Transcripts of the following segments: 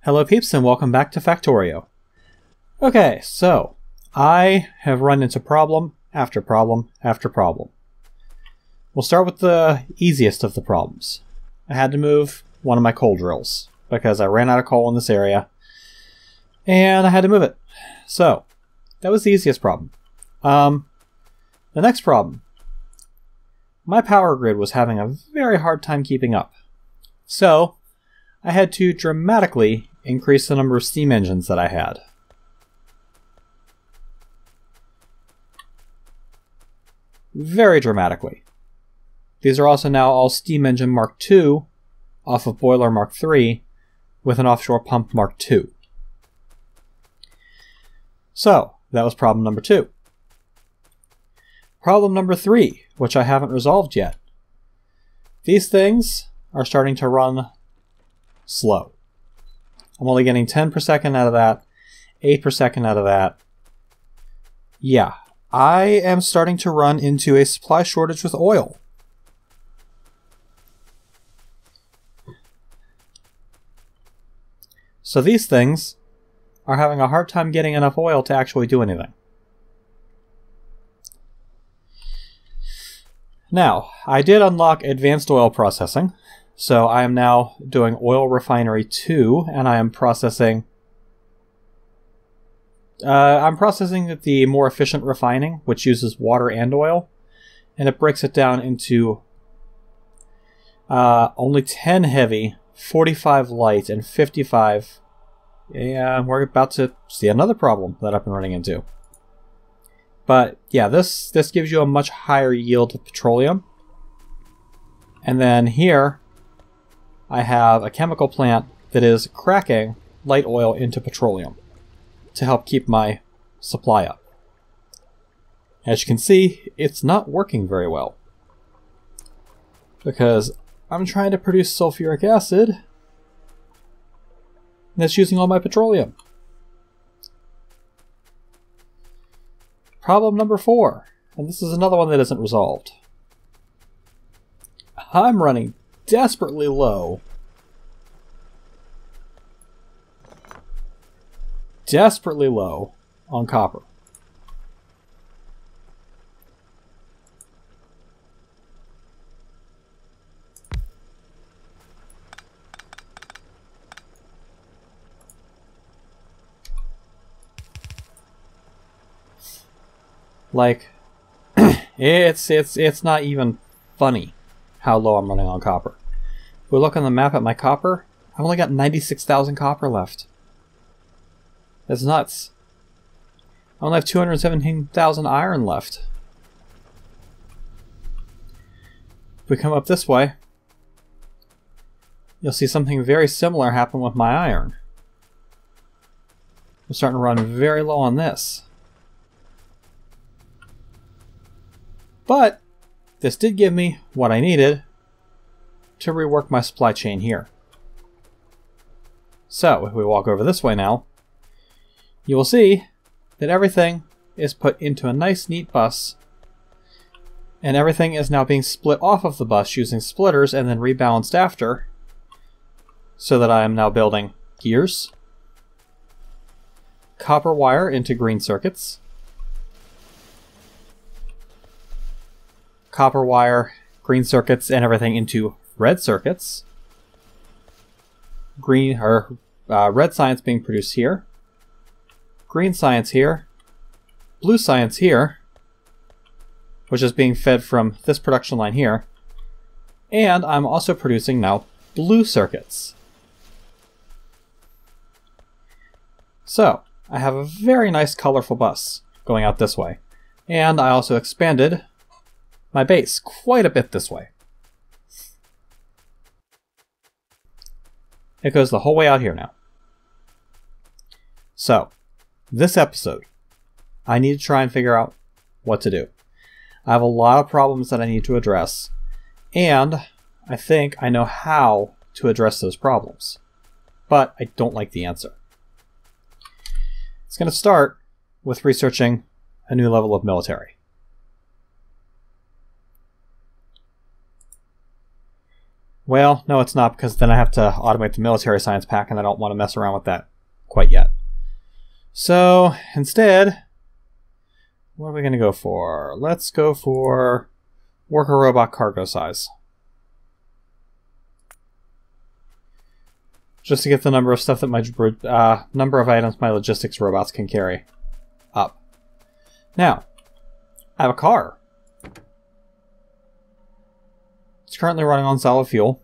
Hello peeps and welcome back to Factorio. Okay, so I have run into problem after problem after problem. We'll start with the easiest of the problems. I had to move one of my coal drills because I ran out of coal in this area and I had to move it. So that was the easiest problem. The next problem. My power grid was having a very hard time keeping up. So I had to dramatically increase the number of steam engines that I had. Very dramatically. These are also now all steam engine Mark II off of boiler Mark III with an offshore pump Mark II. So that was problem number 2. Problem number 3, which I haven't resolved yet. These things are starting to run slow. I'm only getting 10 per second out of that, 8 per second out of that. Yeah, I am starting to run into a supply shortage with oil. So these things are having a hard time getting enough oil to actually do anything. Now, I did unlock advanced oil processing, so I am now doing oil refinery 2, and I am processing the more efficient refining, which uses water and oil, and it breaks it down into only 10 heavy, 45 light, and 55. Yeah, we're about to see another problem that I've been running into. But yeah, this gives you a much higher yield of petroleum. And then here, I have a chemical plant that is cracking light oil into petroleum to help keep my supply up. As you can see, it's not working very well, because I'm trying to produce sulfuric acid that's using all my petroleum. Problem number 4, and this is another one that isn't resolved. I'm running desperately low. Desperately low on copper. Like, it's not even funny how low I'm running on copper. If we look on the map at my copper, I've only got 96,000 copper left. That's nuts. I only have 217,000 iron left. If we come up this way, you'll see something very similar happen with my iron. I'm starting to run very low on this. But this did give me what I needed to rework my supply chain here. So if we walk over this way now, you will see that everything is put into a nice neat bus, and everything is now being split off of the bus using splitters and then rebalanced after, so that I am now building gears, copper wire into green circuits, copper wire, green circuits, and everything into red circuits. Red science being produced here, green science here, blue science here, which is being fed from this production line here, and I'm also producing now blue circuits. So I have a very nice colorful bus going out this way, and I also expanded my base quite a bit this way. It goes the whole way out here now. So, this episode, I need to try and figure out what to do. I have a lot of problems that I need to address, and I think I know how to address those problems. But I don't like the answer. It's going to start with researching a new level of military. Well, no, it's not, because then I have to automate the military science pack, and I don't want to mess around with that quite yet. So, instead, what are we going to go for? Let's go for worker robot cargo size. Just to get the number of stuff that my number of items my logistics robots can carry up. Now, I have a car. It's currently running on solid fuel.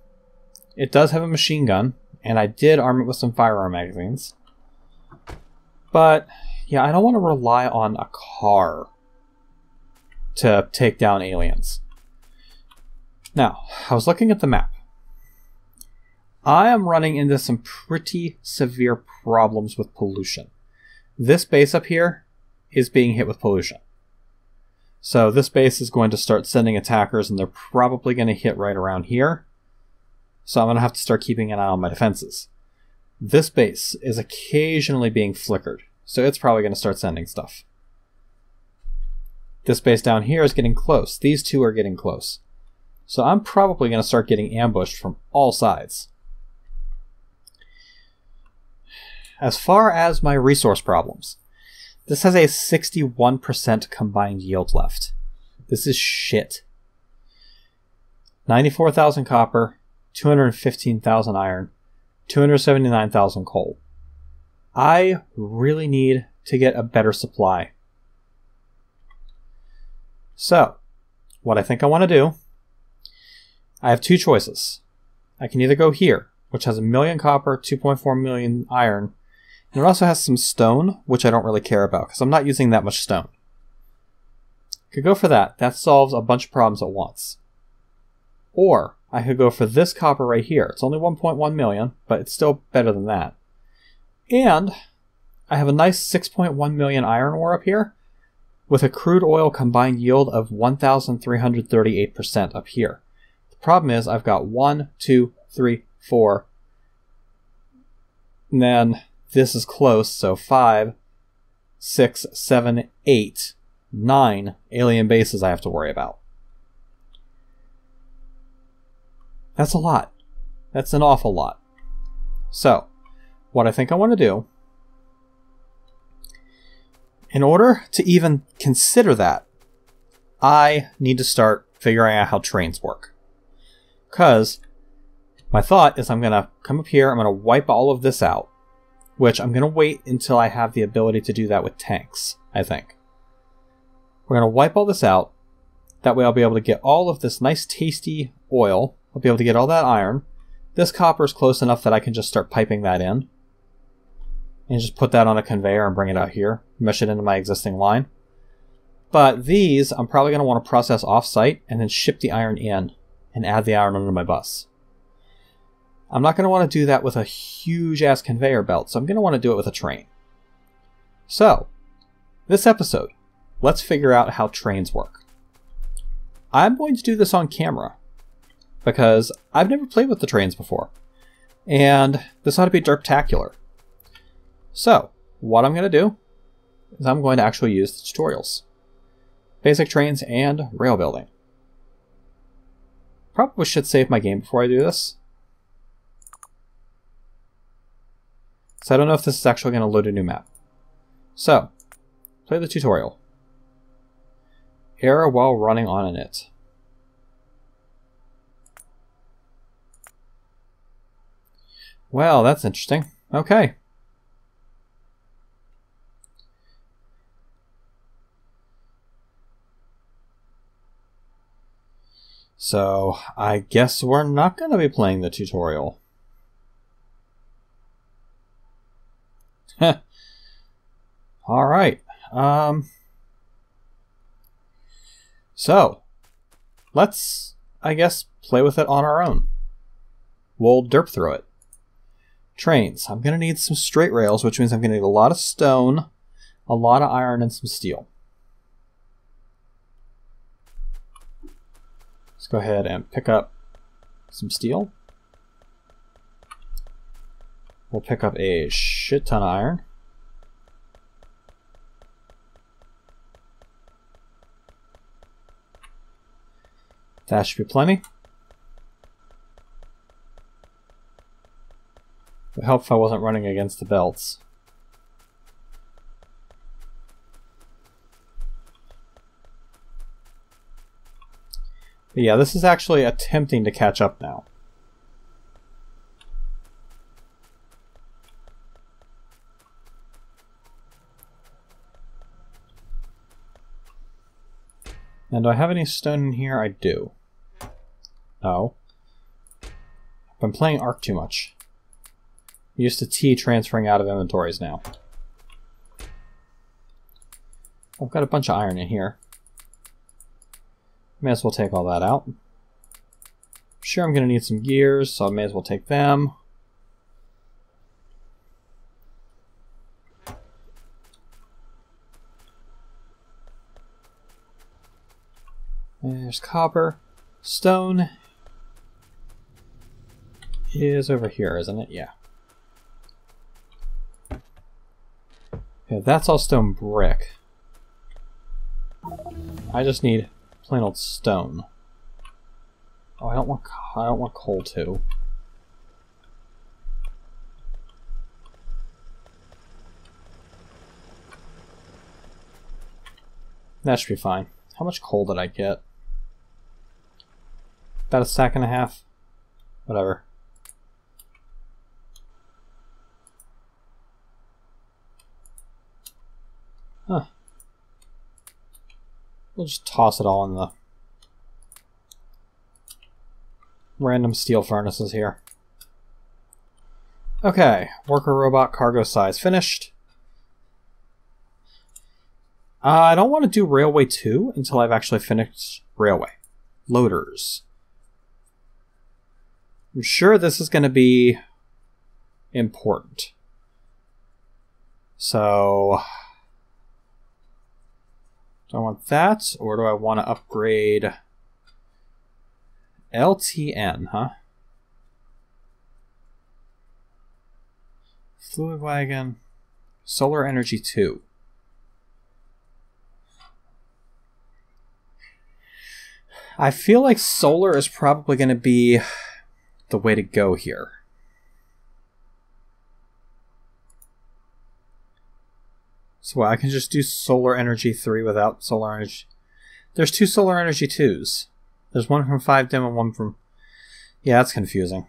It does have a machine gun, and I did arm it with some firearm magazines. But, yeah, I don't want to rely on a car to take down aliens. Now, I was looking at the map. I am running into some pretty severe problems with pollution. This base up here is being hit with pollution. So this base is going to start sending attackers, and they're probably going to hit right around here. So I'm going to have to start keeping an eye on my defenses. This base is occasionally being flickered, so it's probably going to start sending stuff. This base down here is getting close. These two are getting close. So I'm probably going to start getting ambushed from all sides. As far as my resource problems, this has a 61% combined yield left. This is shit. 94,000 copper, 215,000 iron, 279,000 coal. I really need to get a better supply. So, what I think I want to do, I have two choices. I can either go here, which has 1 million copper, 2.4 million iron, and it also has some stone, which I don't really care about, because I'm not using that much stone. I could go for that. That solves a bunch of problems at once. Or, I could go for this copper right here. It's only 1.1 million, but it's still better than that. And, I have a nice 6.1 million iron ore up here, with a crude oil combined yield of 1,338% up here. The problem is, I've got 1, 2, 3, 4, and then this is close, so 5, 6, 7, 8, 9 alien bases I have to worry about. That's a lot. That's an awful lot. So, what I think I want to do, in order to even consider that, I need to start figuring out how trains work. Because my thought is I'm going to come up here, I'm going to wipe all of this out, which I'm going to wait until I have the ability to do that with tanks, I think. We're going to wipe all this out. That way I'll be able to get all of this nice tasty oil. I'll be able to get all that iron. This copper is close enough that I can just start piping that in. And just put that on a conveyor and bring it out here. Mesh it into my existing line. But these, I'm probably going to want to process off-site and then ship the iron in and add the iron onto my bus. I'm not going to want to do that with a huge-ass conveyor belt, so I'm going to want to do it with a train. So, this episode, let's figure out how trains work. I'm going to do this on camera, because I've never played with the trains before, and this ought to be derptacular. So, what I'm going to do is I'm going to actually use the tutorials. Basic trains and rail building. Probably should save my game before I do this. So I don't know if this is actually going to load a new map. So, play the tutorial. Error while running on it. Well, that's interesting. Okay. So, I guess we're not going to be playing the tutorial. Alright. So, let's, I guess, play with it on our own. We'll derp through it. Trains. I'm going to need some straight rails, which means I'm going to need a lot of stone, a lot of iron, and some steel. Let's go ahead and pick up some steel. We'll pick up a shit ton of iron. That should be plenty. help if I wasn't running against the belts. But yeah, this is actually attempting to catch up now. And do I have any stone in here? I do. No. I've been playing Arc too much. I'm used to T transferring out of inventories now. I've got a bunch of iron in here. May as well take all that out. Sure, I'm going to need some gears, so I may as well take them. There's copper. Stone is over here, isn't it? Yeah. Okay, that's all stone brick. I just need plain old stone. Oh, I don't want coal too. That should be fine. How much coal did I get? About a stack and a half. Whatever. Huh. We'll just toss it all in the random steel furnaces here. Okay, worker robot cargo size finished. I don't want to do Railway 2 until I've actually finished Railway. Loaders. I'm sure this is going to be important. So, do I want that, or do I want to upgrade LTN, huh? Fluid wagon, solar energy 2. I feel like solar is probably going to be the way to go here. So I can just do solar energy 3 without solar energy. There's 2 solar energy 2s. There's one from 5dim and one from... Yeah, that's confusing.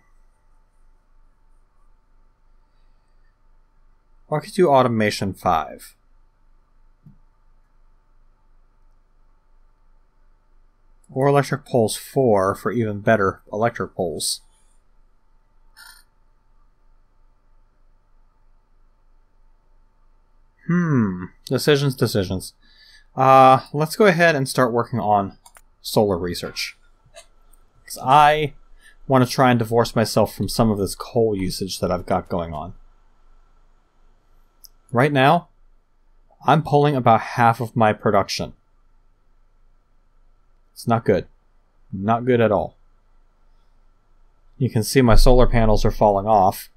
Or I could do automation 5. Or electric poles 4 for even better electric poles. Decisions. Let's go ahead and start working on solar research. Because I want to try and divorce myself from some of this coal usage that I've got going on. Right now, I'm pulling about half of my production. It's not good. Not good at all. You can see my solar panels are falling off,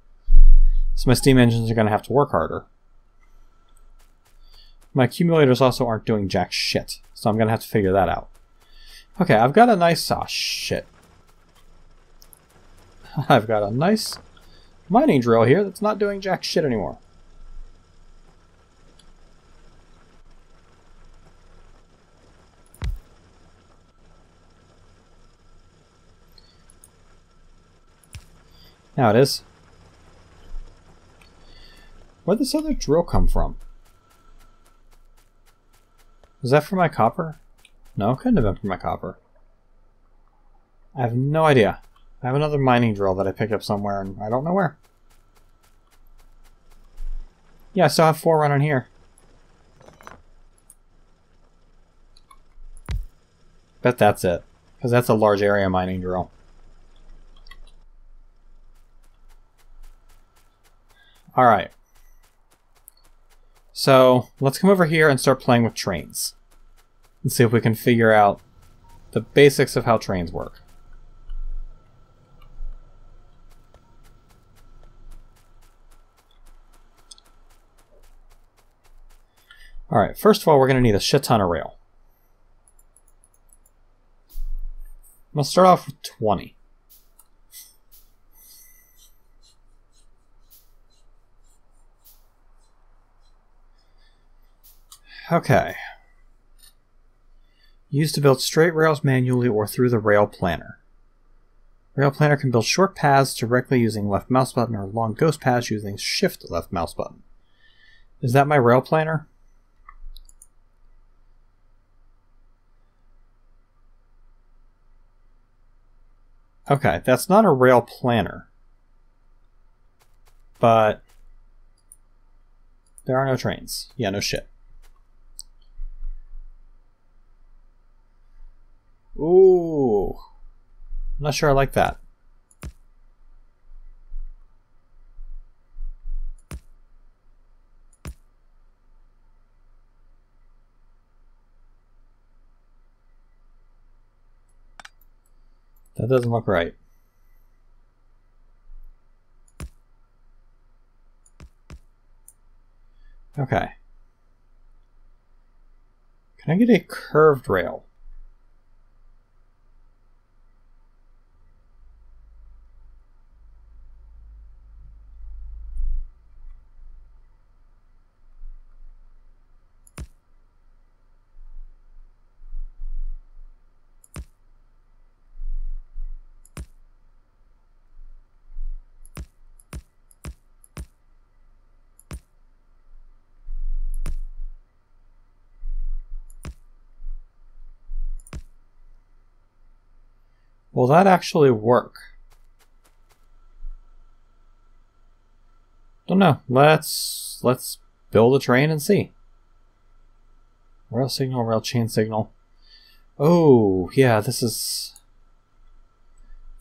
so my steam engines are going to have to work harder. My accumulators also aren't doing jack shit, so I'm going to have to figure that out. Okay, I've got a nice... Ah, shit. I've got a nice mining drill here that's not doing jack shit anymore. Now it is. Where'd this other drill come from? Was that for my copper? No, it couldn't have been for my copper. I have no idea. I have another mining drill that I picked up somewhere and I don't know where. Yeah, I still have 4 running here. Bet that's it. Because that's a large area mining drill. Alright. So, let's come over here and start playing with trains. And see if we can figure out the basics of how trains work. Alright, first of all, we're going to need a shit ton of rail. I'm going to start off with 20. Okay. Used to build straight rails manually or through the rail planner. Rail planner can build short paths directly using left mouse button or long ghost paths using shift left mouse button. Is that my rail planner? Okay, that's not a rail planner. But there are no trains. Yeah, no shit. Ooh. I'm not sure I like that. That doesn't look right. Okay. Can I get a curved rail? Will that actually work? Don't know. Let's build a train and see. Rail signal, rail chain signal. Oh, yeah, this is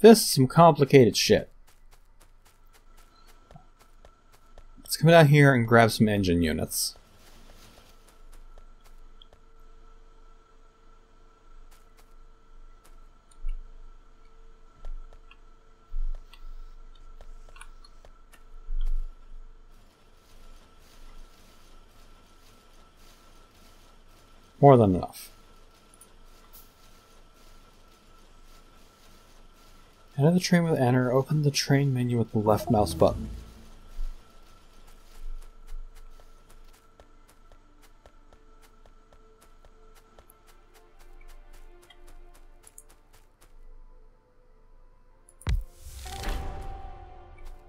some complicated shit. Let's come down here and grab some engine units. More than enough. Enter the train with enter. Open the train menu with the left mouse button.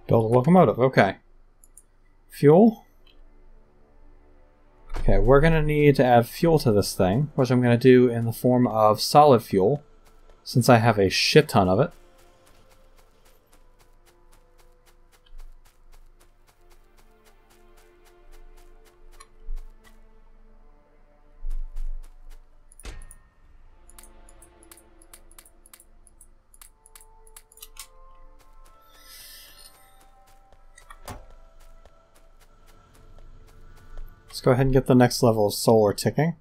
Build a locomotive. Okay. Fuel. Okay, we're going to need to add fuel to this thing, which I'm going to do in the form of solid fuel, since I have a shit ton of it. Let's go ahead and get the next level of solar ticking.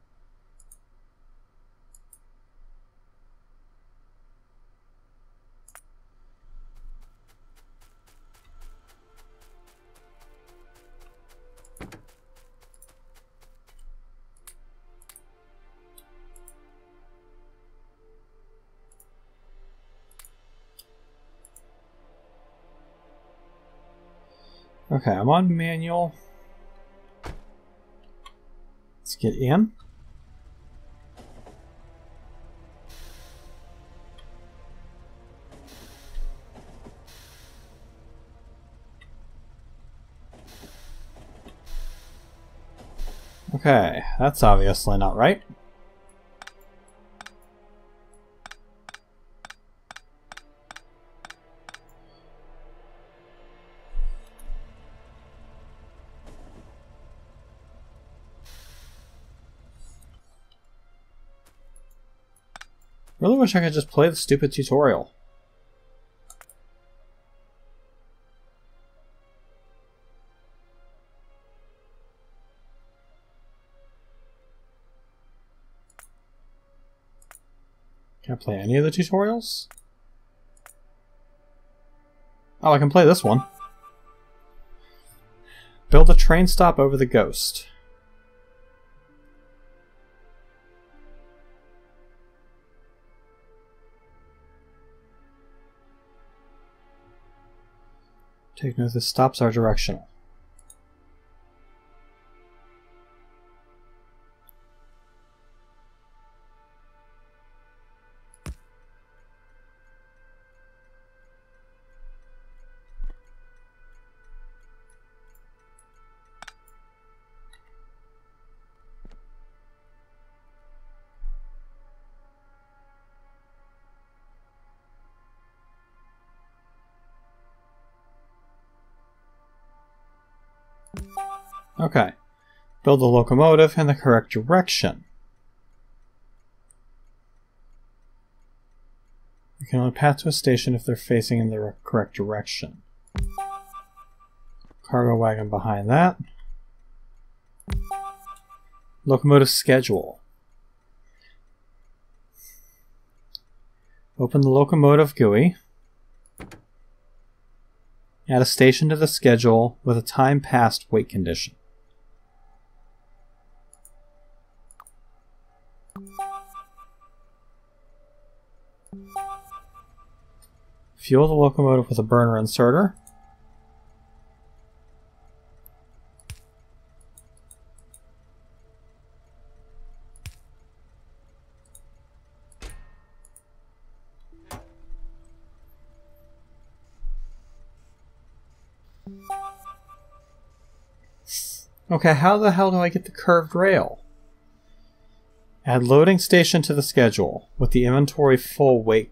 Okay, I'm on manual. Let's get in. Okay, that's obviously not right. Really wish I could just play the stupid tutorial. Can I play any of the tutorials? Oh, I can play this one. Build a train stop over the ghost. Take note the stops are directional. Okay. Build the locomotive in the correct direction. You can only path to a station if they're facing in the correct direction. Cargo wagon behind that. Locomotive schedule. Open the locomotive GUI. Add a station to the schedule with a time passed wait condition. Fuel the locomotive with a burner inserter. Okay, how the hell do I get the curved rail? Add loading station to the schedule with the inventory full wait.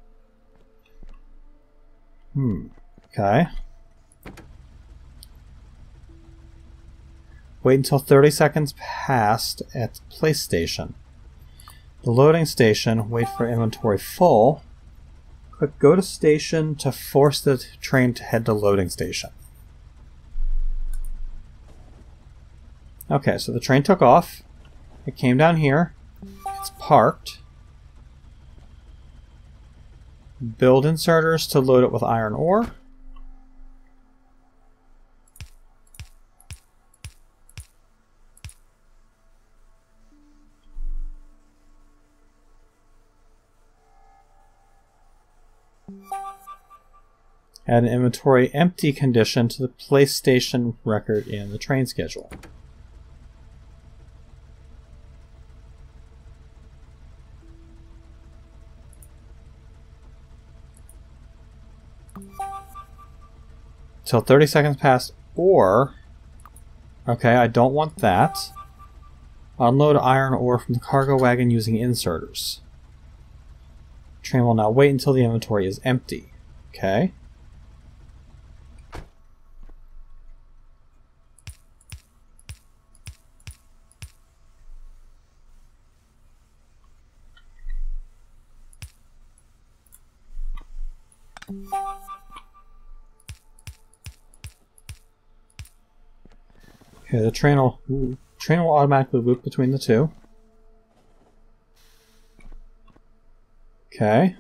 Okay. Wait until 30 seconds passed at the place station. The loading station, wait for inventory full. Click go to station to force the train to head to loading station. Okay, so the train took off. It came down here. It's parked. Build inserters to load it with iron ore. Add an inventory empty condition to the place station record in the train schedule. Till 30 seconds passed, or... Okay, I don't want that. Unload iron ore from the cargo wagon using inserters. Train will now wait until the inventory is empty. Okay. Okay, the train will automatically loop between the two. Okay.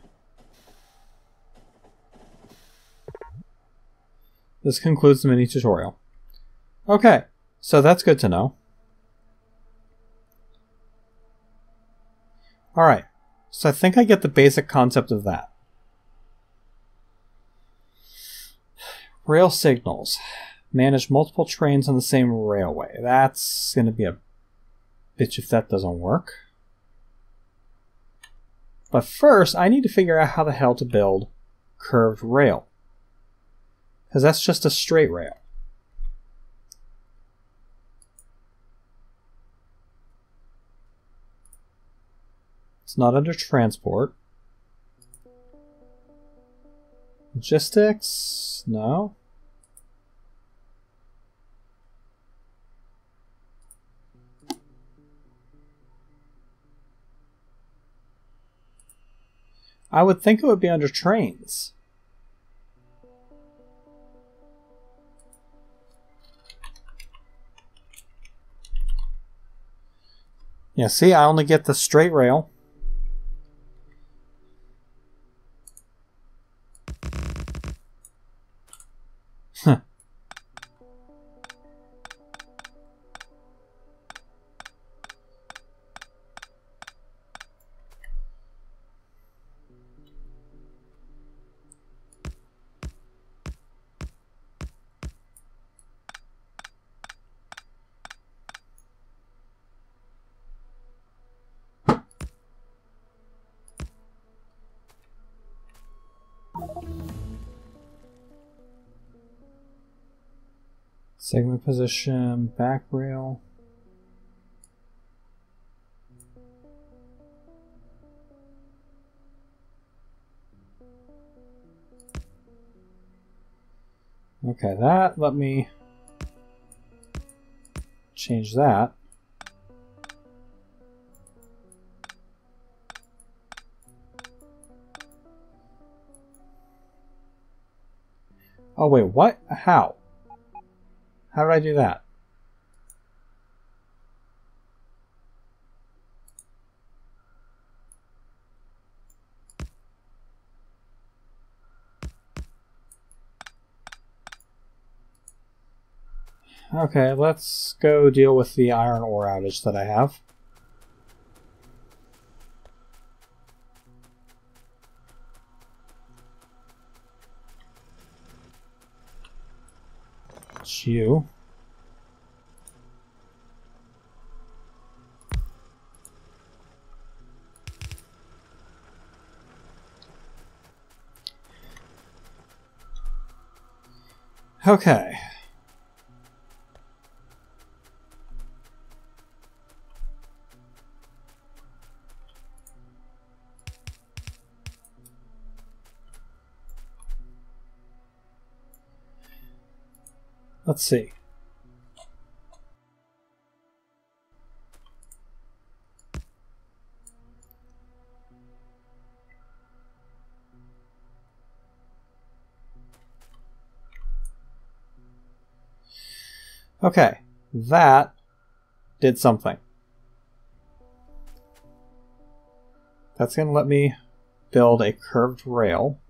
This concludes the mini tutorial. Okay, so that's good to know. Alright, so I think I get the basic concept of that. Rail signals. Manage multiple trains on the same railway. That's going to be a bitch if that doesn't work. But first, I need to figure out how the hell to build curved rail. Because that's just a straight rail. It's not under transport. Logistics? No. I would think it would be under trains. Yeah, see, I only get the straight rail. Huh. Segment position, back rail. Okay, that let me change that. Oh wait, what? How? How did I do that? Okay, let's go deal with the iron ore outage that I have. It's you. Okay. Let's see. Okay, that did something. That's going to let me build a curved rail.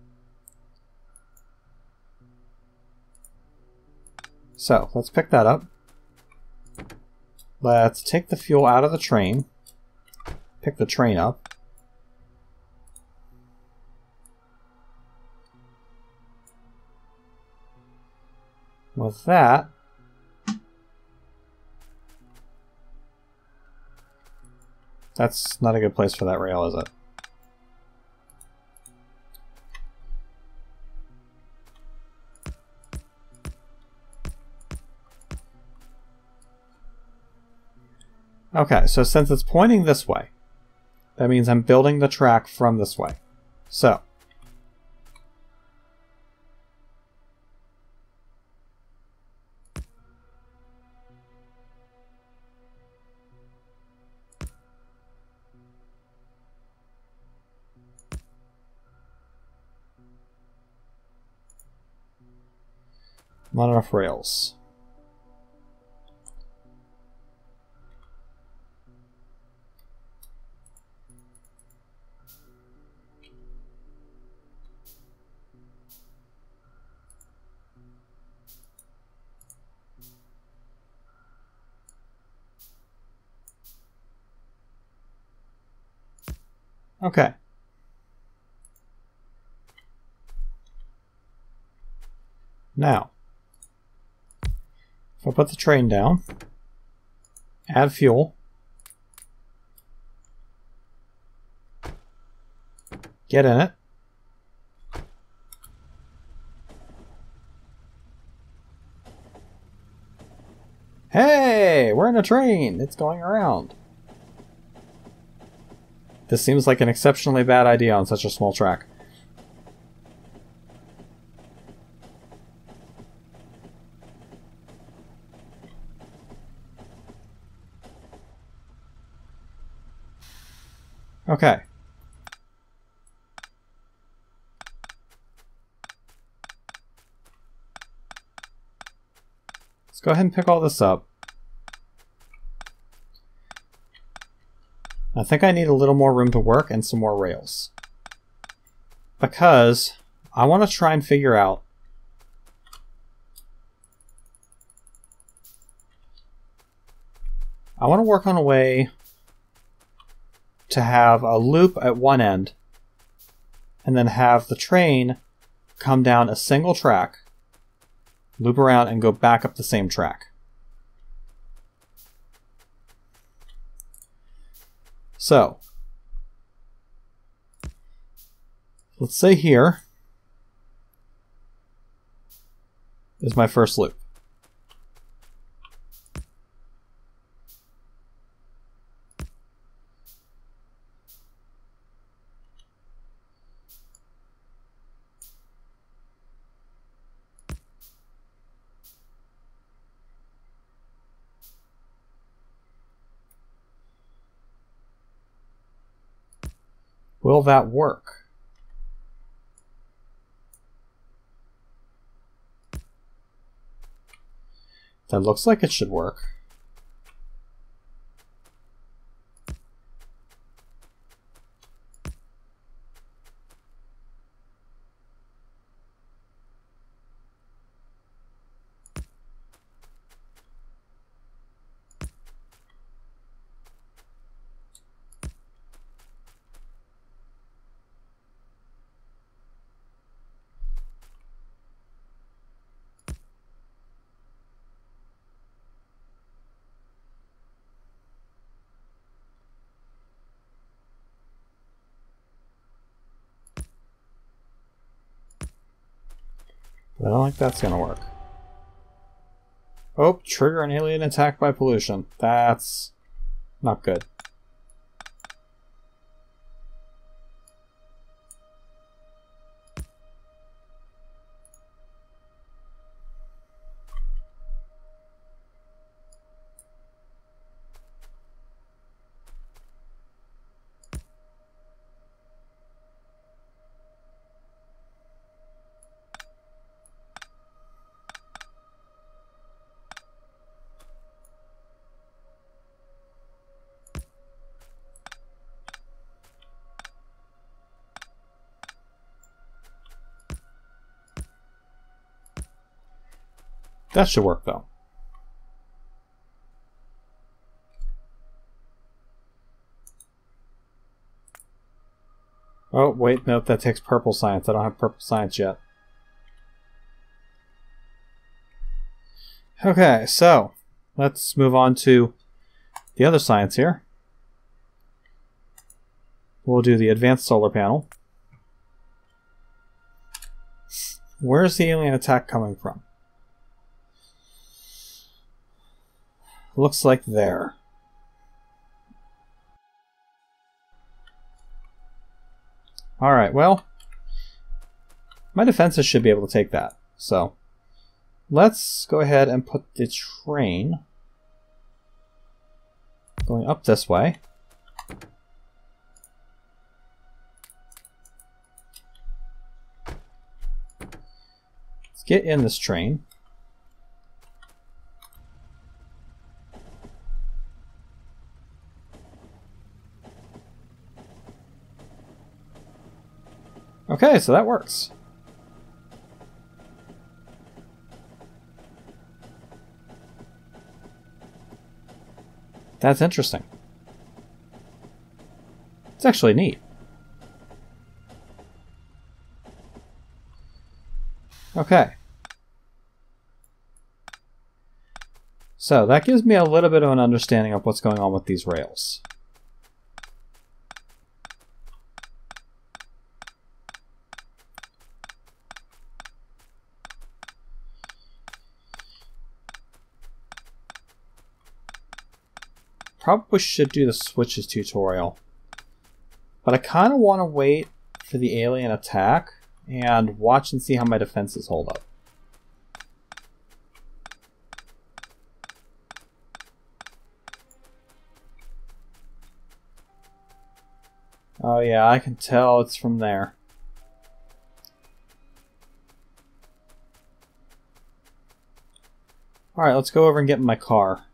So, let's pick that up. Let's take the fuel out of the train. Pick the train up. With that, that's not a good place for that rail, is it? Okay, so since it's pointing this way, that means I'm building the track from this way. So, not enough rails. Okay. Now, if I put the train down, add fuel, get in it, hey, we're in a train, it's going around. This seems like an exceptionally bad idea on such a small track. Okay. Let's go ahead and pick all this up. I think I need a little more room to work and some more rails. Because I want to try and figure out I want to work on a way to have a loop at one end and then have the train come down a single track, loop around, and go back up the same track. So, let's say here is my first loop. Will that work? That looks like it should work. I don't think that's gonna work. Oh, trigger an alien attack by pollution. That's not good. That should work, though. Oh, wait, no, that takes purple science. I don't have purple science yet. Okay, so let's move on to the other science here. We'll do the advanced solar panel. Where's the alien attack coming from? Looks like there. Alright, well, my defenses should be able to take that. So, let's go ahead and put the train going up this way. Let's get in this train. Okay, so that works. That's interesting. It's actually neat. Okay. So that gives me a little bit of an understanding of what's going on with these rails. Probably should do the switches tutorial, but I kind of want to wait for the alien attack and watch and see how my defenses hold up. Oh yeah, I can tell it's from there. Alright, let's go over and get in my car.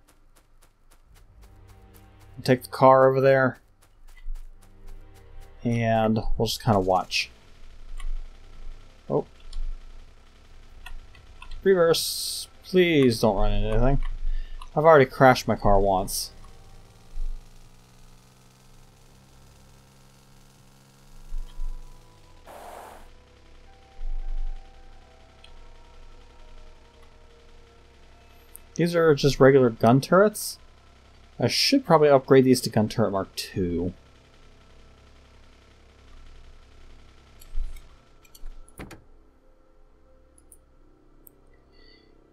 Take the car over there, and we'll just kind of watch. Oh. Reverse. Please don't run into anything. I've already crashed my car once. These are just regular gun turrets. I should probably upgrade these to gun turret Mark II.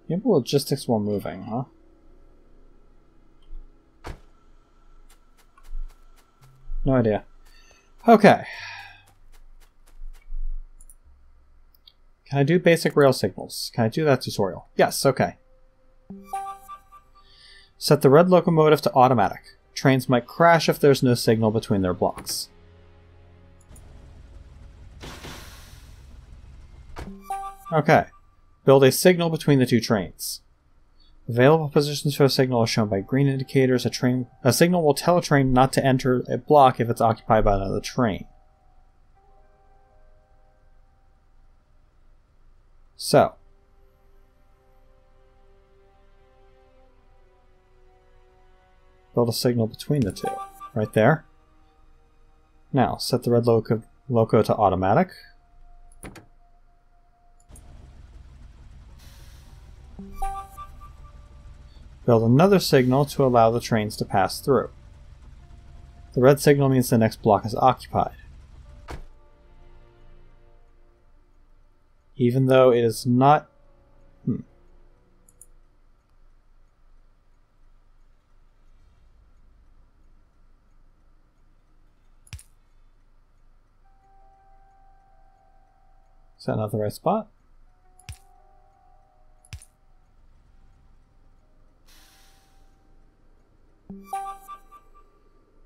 Enable logistics while moving, huh? No idea. Okay. Can I do basic rail signals? Can I do that tutorial? Yes, okay. Set the red locomotive to automatic. Trains might crash if there's no signal between their blocks. Okay. Build a signal between the two trains. Available positions for a signal are shown by green indicators. A signal will tell a train not to enter a block if it's occupied by another train. So, build a signal between the two. Right there. Now, set the red loco to automatic. Build another signal to allow the trains to pass through. The red signal means the next block is occupied. Even though it is not... Is that not the right spot?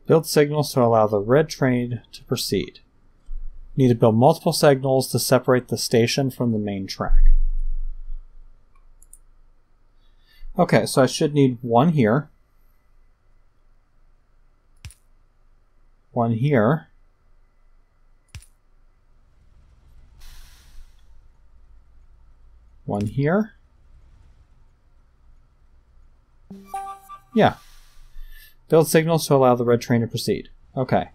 Build signals to allow the red train to proceed. You need to build multiple signals to separate the station from the main track. Okay, so I should need one here. One here. One here. Yeah. Build signals to allow the red train to proceed. Okay.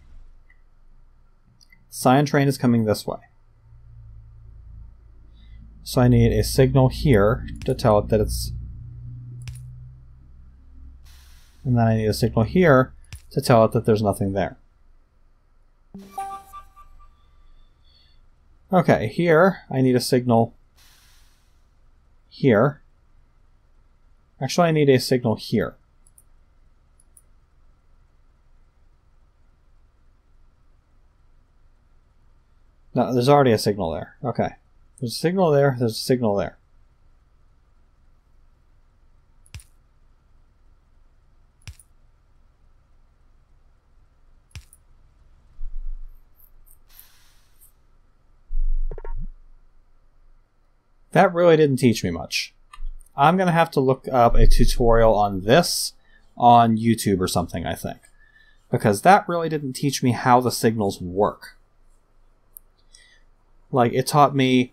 Cyan train is coming this way. So I need a signal here to tell it that it's... And then I need a signal here to tell it that there's nothing there. Okay, here I need a signal here. Actually, I need a signal here. No, there's already a signal there. Okay. There's a signal there, there's a signal there. That really didn't teach me much. I'm going to have to look up a tutorial on this on YouTube or something, I think. Because that really didn't teach me how the signals work. Like, it taught me,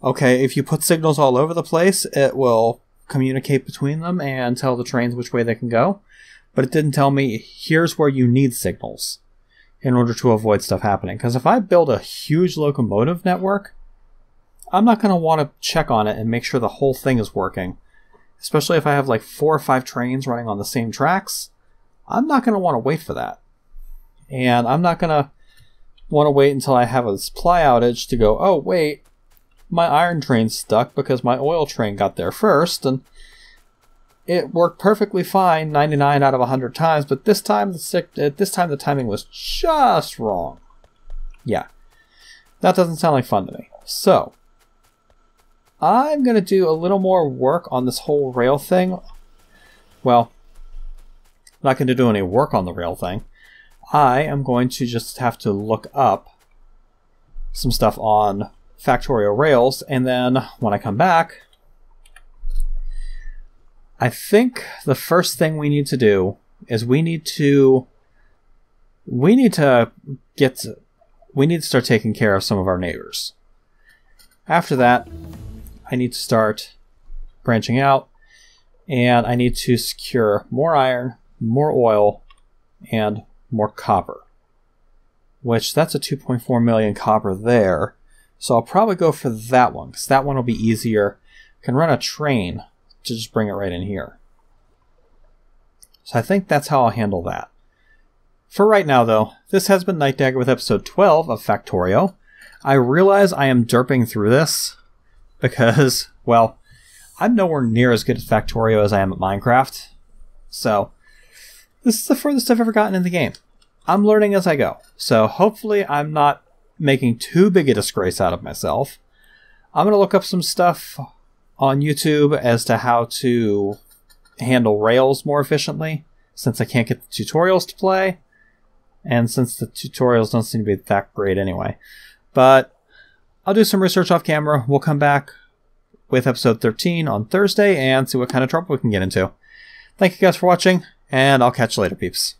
okay, if you put signals all over the place, it will communicate between them and tell the trains which way they can go. But it didn't tell me, here's where you need signals in order to avoid stuff happening. Because if I build a huge locomotive network, I'm not going to want to check on it and make sure the whole thing is working. Especially if I have like 4 or 5 trains running on the same tracks. I'm not going to want to wait for that. And I'm not going to want to wait until I have a supply outage to go, oh wait, my iron train's stuck because my oil train got there first, and it worked perfectly fine 99 out of 100 times, but this time the timing was just wrong. Yeah, that doesn't sound like fun to me. So, I'm going to do a little more work on this whole rail thing. Well, I'm not going to do any work on the rail thing. I am going to just have to look up some stuff on Factorio Rails, and then when I come back, I think the first thing we need to do is we need to start taking care of some of our neighbors. After that, I need to start branching out, and I need to secure more iron, more oil, and more copper. Which, that's a 2.4 million copper there. So I'll probably go for that one, because that one will be easier. I can run a train to just bring it right in here. So I think that's how I'll handle that. For right now, though, this has been Night Dagger with episode 12 of Factorio. I realize I am derping through this because, well, I'm nowhere near as good at Factorio as I am at Minecraft. So, this is the furthest I've ever gotten in the game. I'm learning as I go. So hopefully I'm not making too big a disgrace out of myself. I'm going to look up some stuff on YouTube as to how to handle Rails more efficiently, since I can't get the tutorials to play, and since the tutorials don't seem to be that great anyway. But I'll do some research off camera. We'll come back with episode 13 on Thursday and see what kind of trouble we can get into. Thank you guys for watching, and I'll catch you later, peeps.